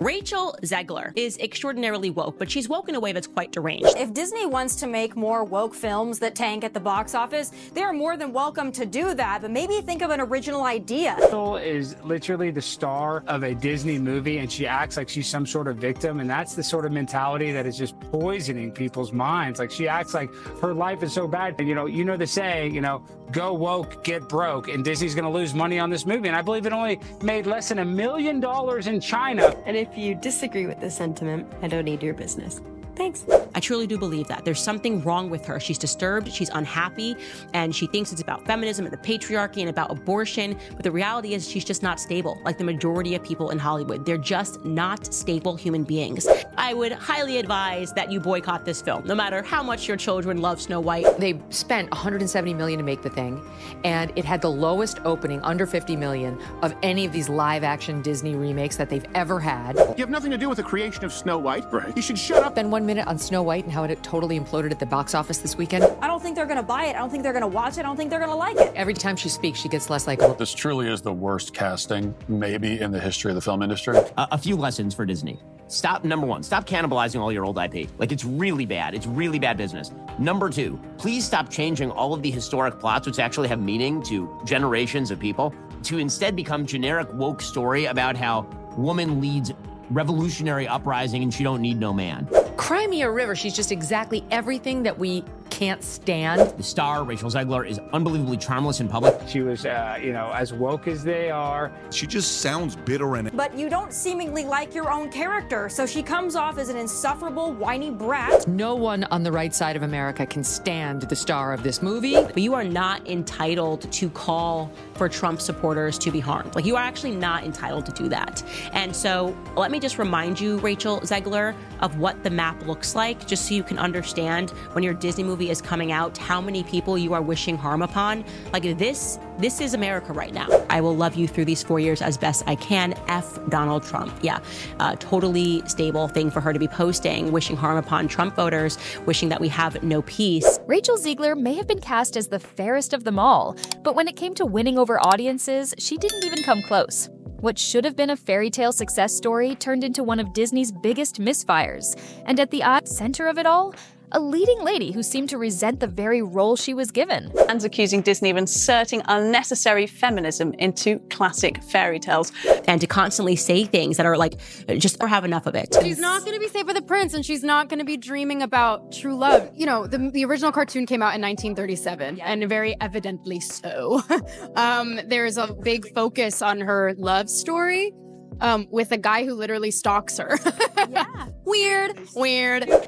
Rachel Zegler is extraordinarily woke, but she's woke in a way that's quite deranged. If Disney wants to make more woke films that tank at the box office, they are more than welcome to do that, but maybe think of an original idea. Rachel is literally the star of a Disney movie, and she acts like she's some sort of victim, and that's the sort of mentality that is just poisoning people's minds. Like, she acts like her life is so bad. And, you know the saying, go woke, get broke, and Disney's going to lose money on this movie. And I believe it only made less than $1 million in China. And if you disagree with this sentiment, I don't need your business. Thanks. I truly do believe that. There's something wrong with her. She's disturbed, she's unhappy, and she thinks it's about feminism and the patriarchy and about abortion. But the reality is she's just not stable. Like the majority of people in Hollywood, they're just not stable human beings. I would highly advise that you boycott this film, no matter how much your children love Snow White. They spent $170 million to make the thing, and it had the lowest opening, under $50 million, of any of these live-action Disney remakes that they've ever had. You have nothing to do with the creation of Snow White. Right. You should shut up. Spend 1 minute on Snow White and how it totally imploded at the box office this weekend. I don't think they're gonna buy it. I don't think they're gonna watch it. I don't think they're gonna like it. Every time she speaks, she gets less likable. This truly is the worst casting, maybe, in the history of the film industry. A few lessons for Disney. Number one, stop cannibalizing all your old IP. Like, it's really bad. It's really bad business. Number two, please stop changing all of the historic plots, which actually have meaning to generations of people, to instead become generic woke story about how woman leads revolutionary uprising and she don't need no man. Cry me a river. She's just exactly everything that we can't stand. The star, Rachel Zegler, is unbelievably charmless in public. She was, as woke as they are. She just sounds bitter and... But you don't seemingly like your own character, so she comes off as an insufferable, whiny brat. No one on the right side of America can stand the star of this movie. But you are not entitled to call for Trump supporters to be harmed. Like, you are actually not entitled to do that. And so let me just remind you, Rachel Zegler, of what the map looks like, just so you can understand when your Disney movie is coming out, how many people you are wishing harm upon. Like, this is America right now. I will love you through these 4 years as best I can. F Donald Trump. Yeah, totally stable thing for her to be posting, wishing harm upon Trump voters, wishing that we have no peace. Rachel Zegler may have been cast as the fairest of them all, but when it came to winning over audiences, she didn't even come close. What should have been a fairy tale success story turned into one of Disney's biggest misfires. And at the center of it all, a leading lady who seemed to resent the very role she was given. And accusing Disney of inserting unnecessary feminism into classic fairy tales. And to constantly say things that are like, just have enough of it. She's not going to be saved by the prince, and she's not going to be dreaming about true love. The original cartoon came out in 1937, and very evidently so. There's a big focus on her love story. With a guy who literally stalks her. Yeah. Weird.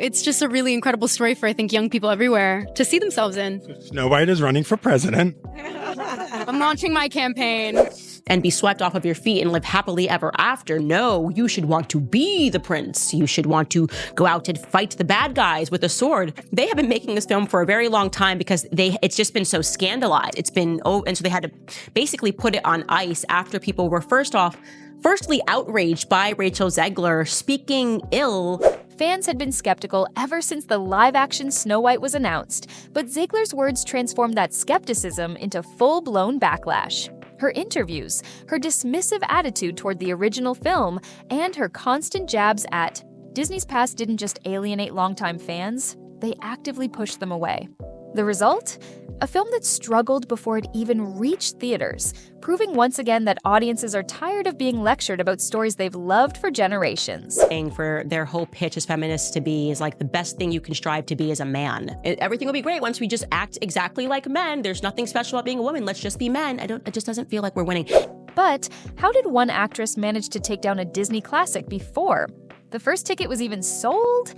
It's just a really incredible story for, I think, young people everywhere to see themselves in. Snow White is running for president. I'm launching my campaign. And be swept off of your feet and live happily ever after. No, you should want to be the prince. You should want to go out and fight the bad guys with a sword. They have been making this film for a very long time because it's just been so scandalized. And so they had to basically put it on ice after people were firstly outraged by Rachel Zegler speaking ill. Fans had been skeptical ever since the live-action Snow White was announced, but Zegler's words transformed that skepticism into full-blown backlash. Her interviews, her dismissive attitude toward the original film, and her constant jabs at Disney's past didn't just alienate longtime fans, they actively pushed them away. The result? A film that struggled before it even reached theaters, proving once again that audiences are tired of being lectured about stories they've loved for generations. For their whole pitch as feminists to be is like the best thing you can strive to be as a man. Everything will be great once we just act exactly like men. There's nothing special about being a woman. Let's just be men. It just doesn't feel like we're winning. But how did one actress manage to take down a Disney classic before the first ticket was even sold?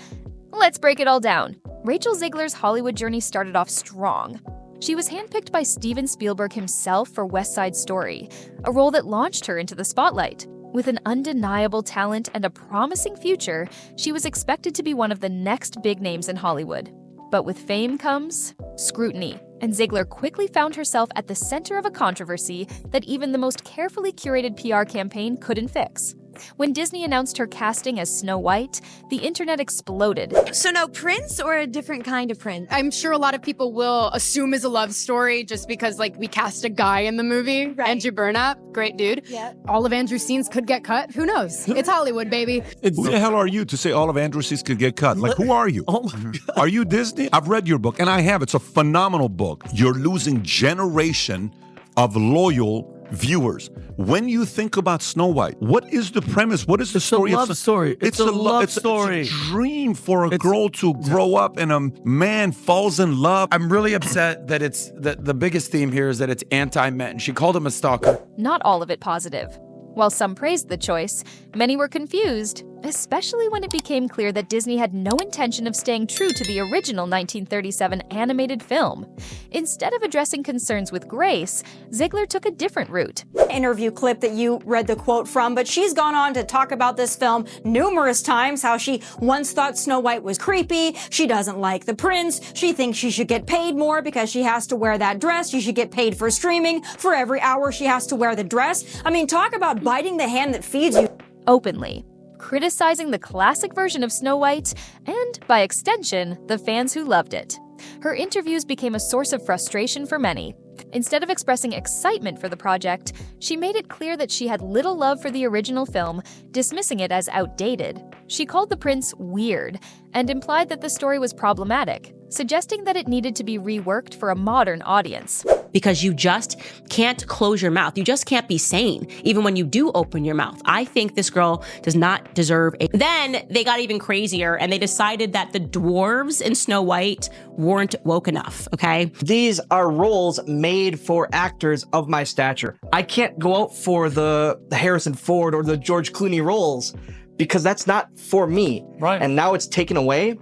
Let's break it all down. Rachel Zegler's Hollywood journey started off strong. She was handpicked by Steven Spielberg himself for West Side Story, a role that launched her into the spotlight. With an undeniable talent and a promising future, she was expected to be one of the next big names in Hollywood. But with fame comes scrutiny, and Zegler quickly found herself at the center of a controversy that even the most carefully curated PR campaign couldn't fix. When Disney announced her casting as Snow White, the internet exploded. So no prince or a different kind of prince? I'm sure a lot of people will assume it's a love story just because, like, we cast a guy in the movie. Right. Andrew Burnap, great dude. Yeah. All of Andrew's scenes could get cut. Who knows? It's Hollywood, baby. Who the hell are you to say all of Andrew's scenes could get cut? Like, who are you? Oh my God. Are you Disney? I've read your book, and I have. It's a phenomenal book. You're losing generation of loyal viewers. When you think about Snow White, what is the premise? What is the story? It's a love story. It's a love story. It's a dream for a girl to grow up and a man falls in love. I'm really upset that it's the biggest theme here is that it's anti-men. She called him a stalker. Not all of it positive. While some praised the choice, many were confused, especially when it became clear that Disney had no intention of staying true to the original 1937 animated film. Instead of addressing concerns with grace, Zegler took a different route. Interview clip that you read the quote from, but she's gone on to talk about this film numerous times, how she once thought Snow White was creepy, she doesn't like the prince, she thinks she should get paid more because she has to wear that dress, she should get paid for streaming, for every hour she has to wear the dress. I mean, talk about biting the hand that feeds you. Openly, criticizing the classic version of Snow White and, by extension, the fans who loved it. Her interviews became a source of frustration for many. Instead of expressing excitement for the project, she made it clear that she had little love for the original film, dismissing it as outdated. She called the prince weird and implied that the story was problematic, suggesting that it needed to be reworked for a modern audience. Because you just can't close your mouth. You just can't be sane, even when you do open your mouth. I think this girl does not deserve a... Then they got even crazier and they decided that the dwarves in Snow White weren't woke enough, okay? These are roles made for actors of my stature. I can't go out for the Harrison Ford or the George Clooney roles because that's not for me. Right. And now it's taken away.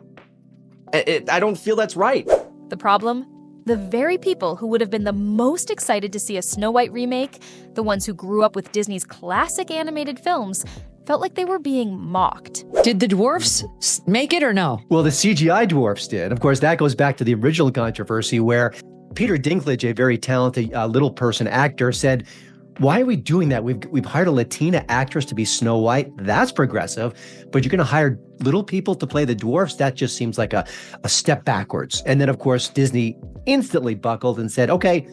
I don't feel that's right. The problem? The very people who would have been the most excited to see a Snow White remake, the ones who grew up with Disney's classic animated films, felt like they were being mocked. Did the dwarfs make it or no? Well, the CGI dwarfs did. Of course, that goes back to the original controversy where Peter Dinklage, a very talented little person actor, said, why are we doing that? We've hired a Latina actress to be Snow White. That's progressive. But you're going to hire little people to play the dwarfs? That just seems like a step backwards. And then, of course, Disney instantly buckled and said, okay,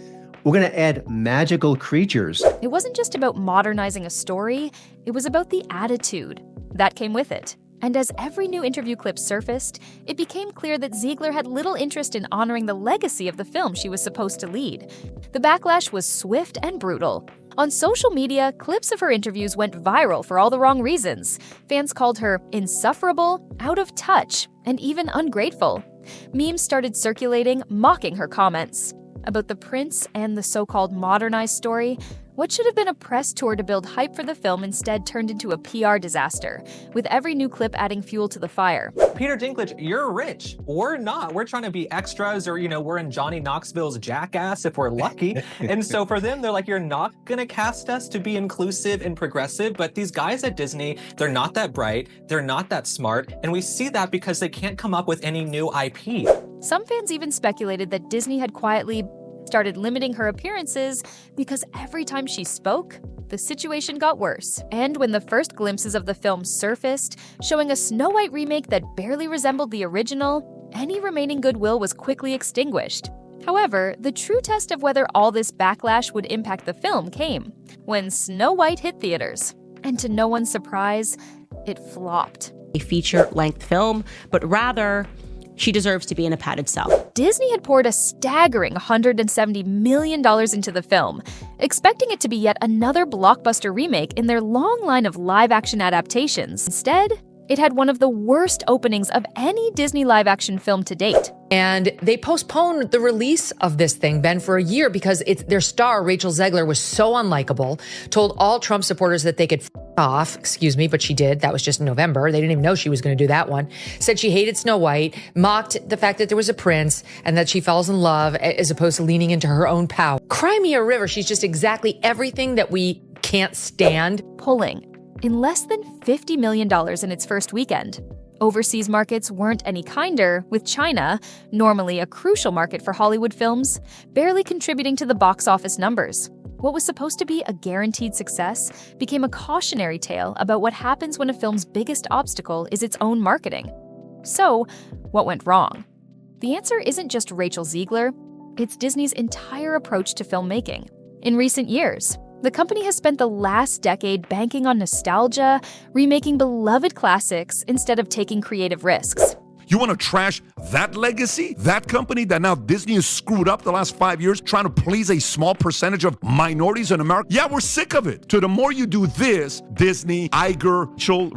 we're going to add magical creatures. It wasn't just about modernizing a story. It was about the attitude that came with it. And as every new interview clip surfaced, it became clear that Zegler had little interest in honoring the legacy of the film she was supposed to lead. The backlash was swift and brutal. On social media, clips of her interviews went viral for all the wrong reasons. Fans called her insufferable, out of touch, and even ungrateful. Memes started circulating, mocking her comments. About the prince and the so-called modernized story, what should have been a press tour to build hype for the film instead turned into a PR disaster, with every new clip adding fuel to the fire. Peter Dinklage, you're rich. We're not. We're trying to be extras or, we're in Johnny Knoxville's Jackass if we're lucky. And so for them, they're like, you're not going to cast us to be inclusive and progressive, but these guys at Disney, they're not that bright, they're not that smart, and we see that because they can't come up with any new IP. Some fans even speculated that Disney had quietly started limiting her appearances because every time she spoke, the situation got worse. And when the first glimpses of the film surfaced, showing a Snow White remake that barely resembled the original, any remaining goodwill was quickly extinguished. However, the true test of whether all this backlash would impact the film came when Snow White hit theaters. And to no one's surprise, it flopped. A feature-length film, but rather, she deserves to be in a padded cell. Disney had poured a staggering $170 million into the film, expecting it to be yet another blockbuster remake in their long line of live-action adaptations. Instead, it had one of the worst openings of any Disney live-action film to date. And they postponed the release of this thing, Ben, for a year because their star, Rachel Zegler, was so unlikable, told all Trump supporters that they could off, excuse me, but she did. That was just in November. They didn't even know she was going to do that one. Said she hated Snow White, mocked the fact that there was a prince and that she falls in love as opposed to leaning into her own power. Cry me a river. She's just exactly everything that we can't stand. Pulling in less than $50 million in its first weekend. Overseas markets weren't any kinder, with China, normally a crucial market for Hollywood films, barely contributing to the box office numbers. What was supposed to be a guaranteed success became a cautionary tale about what happens when a film's biggest obstacle is its own marketing. So, what went wrong? The answer isn't just Rachel Zegler, it's Disney's entire approach to filmmaking. In recent years, the company has spent the last decade banking on nostalgia, remaking beloved classics instead of taking creative risks. You want to trash that legacy? That company that now Disney has screwed up the last 5 years trying to please a small percentage of minorities in America? Yeah, we're sick of it. So the more you do this, Disney, Iger,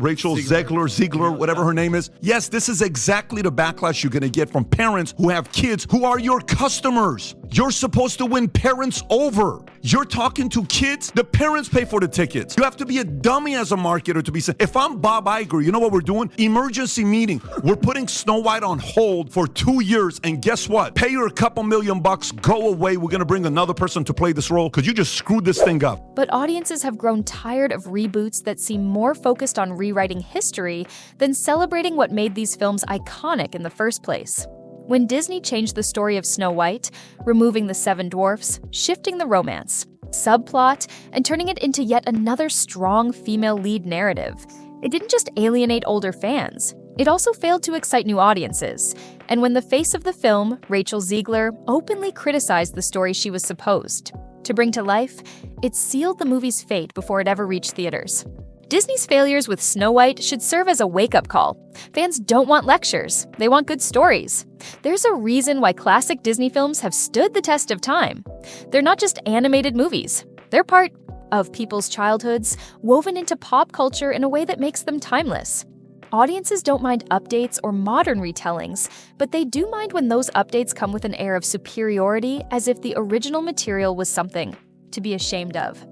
Rachel Zegler, whatever her name is, yes, this is exactly the backlash you're going to get from parents who have kids who are your customers. You're supposed to win parents over. You're talking to kids, the parents pay for the tickets. You have to be a dummy as a marketer to be saying, if I'm Bob Iger, you know what we're doing? Emergency meeting. We're putting Snow White on hold for 2 years, and guess what? Pay her a couple $1,000,000, go away. We're gonna bring another person to play this role because you just screwed this thing up. But audiences have grown tired of reboots that seem more focused on rewriting history than celebrating what made these films iconic in the first place. When Disney changed the story of Snow White, removing the 7 dwarfs, shifting the romance, subplot, and turning it into yet another strong female lead narrative, it didn't just alienate older fans. It also failed to excite new audiences. And when the face of the film, Rachel Zegler, openly criticized the story she was supposed to bring to life, it sealed the movie's fate before it ever reached theaters. Disney's failures with Snow White should serve as a wake-up call. Fans don't want lectures, they want good stories. There's a reason why classic Disney films have stood the test of time. They're not just animated movies. They're part of people's childhoods, woven into pop culture in a way that makes them timeless. Audiences don't mind updates or modern retellings, but they do mind when those updates come with an air of superiority, as if the original material was something to be ashamed of.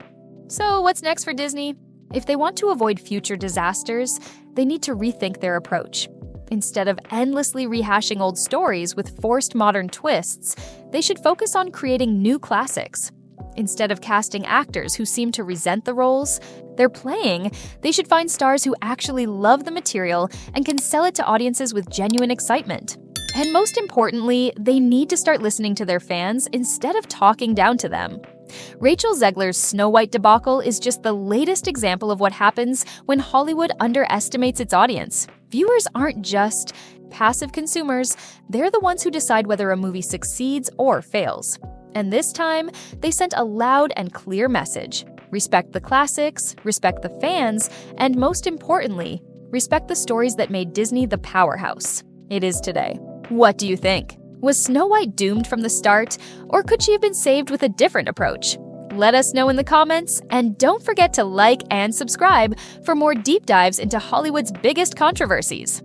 So what's next for Disney? If they want to avoid future disasters, they need to rethink their approach. Instead of endlessly rehashing old stories with forced modern twists, they should focus on creating new classics. Instead of casting actors who seem to resent the roles they're playing, they should find stars who actually love the material and can sell it to audiences with genuine excitement. And most importantly, they need to start listening to their fans instead of talking down to them. Rachel Zegler's Snow White debacle is just the latest example of what happens when Hollywood underestimates its audience. Viewers aren't just passive consumers, they're the ones who decide whether a movie succeeds or fails. And this time, they sent a loud and clear message. Respect the classics, respect the fans, and most importantly, respect the stories that made Disney the powerhouse it is today. What do you think? Was Snow White doomed from the start, or could she have been saved with a different approach? Let us know in the comments, and don't forget to like and subscribe for more deep dives into Hollywood's biggest controversies.